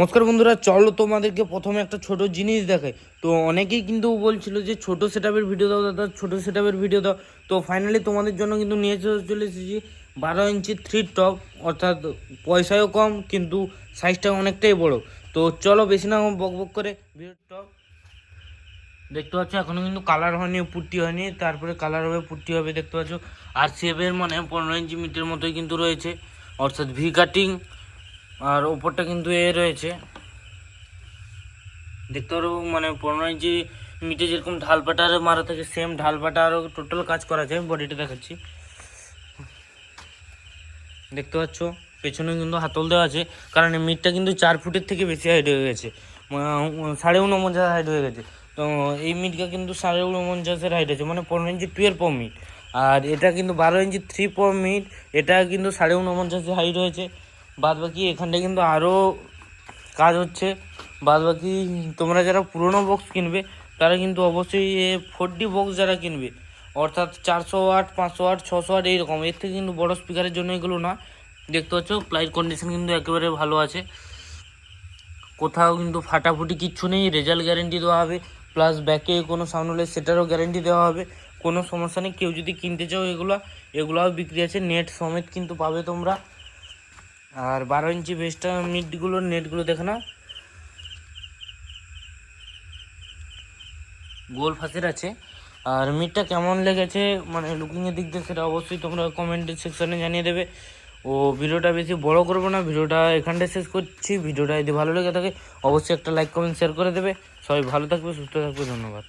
নমস্কার বন্ধুরা, চলো তোমাদেরকে প্রথমে একটা ছোট জিনিস দেখাই। তো অনেকেই কিন্তু বলছিল যে ছোট সেটআপের ভিডিও দাও দাদা, ছোট সেটআপের ভিডিও দাও। তো ফাইনালি তোমাদের জন্য কিন্তু নিয়ে চলে এসেছি 12 ইঞ্চি থ্রি টপ, অর্থাৎ পয়সাও কম কিন্তু সাইজটা অনেকটাই বড়। তো চলো বেশি না বক বক করে ভিডিও টপ দেখতে পাচ্ছ, এখনও কিন্তু কালার হয়নি, পুট্টি হয়নি, তারপরে কালার হবে, পুট্টি হবে, দেখতে পাচ্ছ। আর শেপের মানে 15 ইঞ্চি মিটের মতোই কিন্তু রয়েছে, অর্থাৎ ভি কাটিং। আর ওপরটা কিন্তু রয়েছে, দেখতে পারো মানে 15 ইঞ্চি মিটে যেরকম ঢালপাটার মারা থাকে, সেম ঢালপাটা আরও টোটাল কাজ করা যায়। বডিটা দেখাচ্ছি, দেখতে পাচ্ছ পেছনে কিন্তু হাতল দেওয়া আছে, কারণ এই মিটটা কিন্তু 4 ফুটের থেকে বেশি হাইট হয়ে গেছে, 49.5 হাইট হয়ে গেছে। তো এই মিটটা কিন্তু 49.5 হাইট আছে, মানে 15 ইঞ্চি 12 মিট। আর এটা কিন্তু 12 ইঞ্চি 3 মিট, এটা কিন্তু 49.5 হাইট হয়েছে। বাদ বাকি এখানটা কিন্তু আরও কাজ হচ্ছে। বাদ বাকি তোমরা যারা পুরনো বক্স কিনবে তারা কিন্তু অবশ্যই 4D বক্স যারা কিনবে, অর্থাৎ 400 ওয়াট, 500 ওয়াট, 600 ওয়াট এইরকম, এর থেকে কিন্তু বড় স্পিকারের জন্য এগুলো না। দেখতে পাচ্ছ প্লাইট কন্ডিশন কিন্তু একেবারে ভালো আছে, কোথাও কিন্তু ফাটাফুটি কিচ্ছু নেই। রেজাল্ট গ্যারেন্টি দেওয়া হবে, প্লাস ব্যাকে কোনো সাউন্ড হলে সেটারও গ্যারেন্টি দেওয়া হবে, কোনো সমস্যা নেই। কেউ যদি কিনতে চাও এগুলাও বিক্রি আছে, নেট সমেত কিন্তু পাবে তোমরা। আর 12 ইঞ্চি বেসটা মিটগুলোর নেটগুলো দেখে নাও, গোল ফাঁসের আছে। আর মিটটা কেমন লেগেছে মানে লুকিংয়ের দিক দিয়ে, সেটা অবশ্যই তোমরা কমেন্ট সেকশনে জানিয়ে দেবে। ও ভিডিওটা বেশি বড় করবো না, ভিডিওটা এখানটায় শেষ করছি। ভিডিওটা যদি ভালো লেগে থাকে অবশ্যই একটা লাইক, কমেন্ট, শেয়ার করে দেবে। সবাই ভালো থাকবে, সুস্থ থাকবে, ধন্যবাদ।